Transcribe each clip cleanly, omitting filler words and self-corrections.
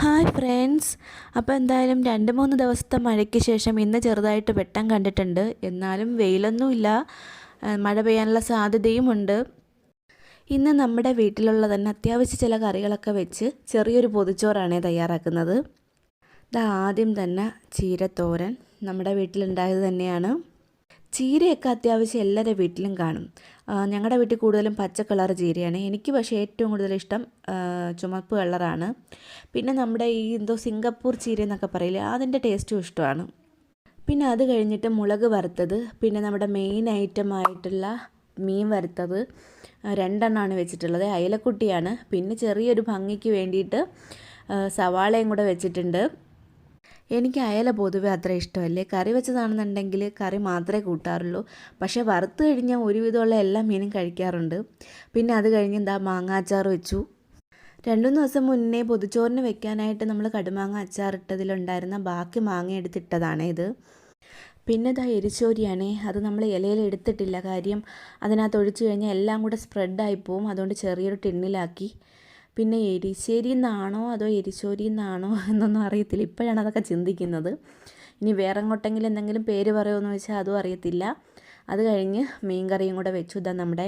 Hi friends. അപ്പോൾ എന്തായാലും 2-3 ദിവസത്തെ മഴയ്ക്ക് ശേഷം ഇന്ന് ചെറുതായിട്ട് വെട്ടം കണ്ടിട്ടുണ്ട്. എന്നാലും വെയിലൊന്നുമില്ല, മഴ പെയ്യാനുള്ള സാധ്യതയുമുണ്ട്. ഇന്ന് നമ്മുടെ വീട്ടിലുള്ള തന്നെ അത്യാവശ്യം ചില കറികളൊക്കെ വെച്ച് ചെറിയൊരു പൊതിച്ചോറാണ് തയ്യാറാക്കുന്നത്. ആദ്യം തന്നെ ചീരത്തോരൻ നമ്മുടെ വീട്ടിലുണ്ടായത് തന്നെയാണ്. ചീരയൊക്കെ അത്യാവശ്യം എല്ലാവരുടെ വീട്ടിലും കാണും. ഞങ്ങളുടെ വീട്ടിൽ കൂടുതലും പച്ച കളർ ചീരയാണ്. എനിക്ക് പക്ഷേ ഏറ്റവും കൂടുതൽ ഇഷ്ടം ചുമപ്പ് കളറാണ്. പിന്നെ നമ്മുടെ ഈ സിംഗപ്പൂർ ചീര എന്നൊക്കെ പറയില്ലേ, അതിൻ്റെ ടേസ്റ്റും ഇഷ്ടമാണ്. പിന്നെ അത് കഴിഞ്ഞിട്ട് മുളക് വറുത്തത്, പിന്നെ നമ്മുടെ മെയിൻ ഐറ്റമായിട്ടുള്ള മീൻ വറുത്തത് 2 വെച്ചിട്ടുള്ളത്. അയലക്കുട്ടിയാണ്. പിന്നെ ചെറിയൊരു ഭംഗിക്ക് വേണ്ടിയിട്ട് സവാളയും കൂടെ വെച്ചിട്ടുണ്ട്. എനിക്ക് അയല പൊതുവെ അത്ര ഇഷ്ടമല്ലേ. കറി വെച്ചതാണെന്നുണ്ടെങ്കിൽ കറി മാത്രമേ കൂട്ടാറുള്ളൂ. പക്ഷേ വറുത്ത് കഴിഞ്ഞാൽ ഒരുവിധമുള്ള എല്ലാ മീനും കഴിക്കാറുണ്ട്. പിന്നെ അത് കഴിഞ്ഞ് മാങ്ങാച്ചാർ വെച്ചു. 2-3 ദിവസം മുന്നേ പൊതിച്ചോറിന് വെക്കാനായിട്ട് നമ്മൾ കടുമാങ്ങ അച്ചാറിട്ടതിലുണ്ടായിരുന്ന ബാക്കി മാങ്ങ എടുത്തിട്ടതാണ് ഇത്. പിന്നെ എരിശോരിയാണ്. അത് നമ്മൾ ഇലയിൽ എടുത്തിട്ടില്ല, കാര്യം അതിനകത്ത് ഒഴിച്ചു കഴിഞ്ഞാൽ എല്ലാം കൂടെ സ്പ്രെഡായി പോവും. അതുകൊണ്ട് ചെറിയൊരു ടിന്നിലാക്കി. പിന്നെ എരിശ്ശേരി എന്നാണോ അതോ എരിശോരി എന്നാണോ എന്നൊന്നും അറിയത്തില്ല. ഇപ്പോഴാണ് അതൊക്കെ ചിന്തിക്കുന്നത്. ഇനി വേറെ എങ്ങോട്ടെങ്കിലും എന്തെങ്കിലും പേര് പറയുമോ വെച്ചാൽ അതും അറിയത്തില്ല. അത് കഴിഞ്ഞ് മീൻ കറിയും കൂടെ വെച്ചു. നമ്മുടെ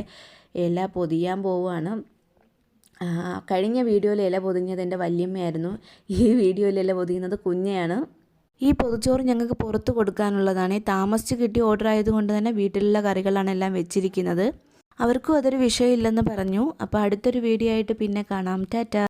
ഇല പൊതിയാൻ പോവുകയാണ്. കഴിഞ്ഞ വീഡിയോയിൽ ഇല പൊതിഞ്ഞത് എൻ്റെ വല്യമ്മയായിരുന്നു. ഈ വീഡിയോയിൽ ഇല പൊതിയുന്നത് കുഞ്ഞയാണ്. ഈ പൊതിച്ചോറ് ഞങ്ങൾക്ക് പുറത്ത് കൊടുക്കാനുള്ളതാണ്. താമസിച്ച് കിട്ടിയ ഓർഡർ ആയതുകൊണ്ട് തന്നെ വീട്ടിലുള്ള കറികളാണ് എല്ലാം വെച്ചിരിക്കുന്നത്. അവർക്കും അതൊരു വിഷയമില്ലെന്ന് പറഞ്ഞു. അപ്പോൾ അടുത്തൊരു വീഡിയോ ആയിട്ട് പിന്നെ കാണാം. ടാറ്റാ.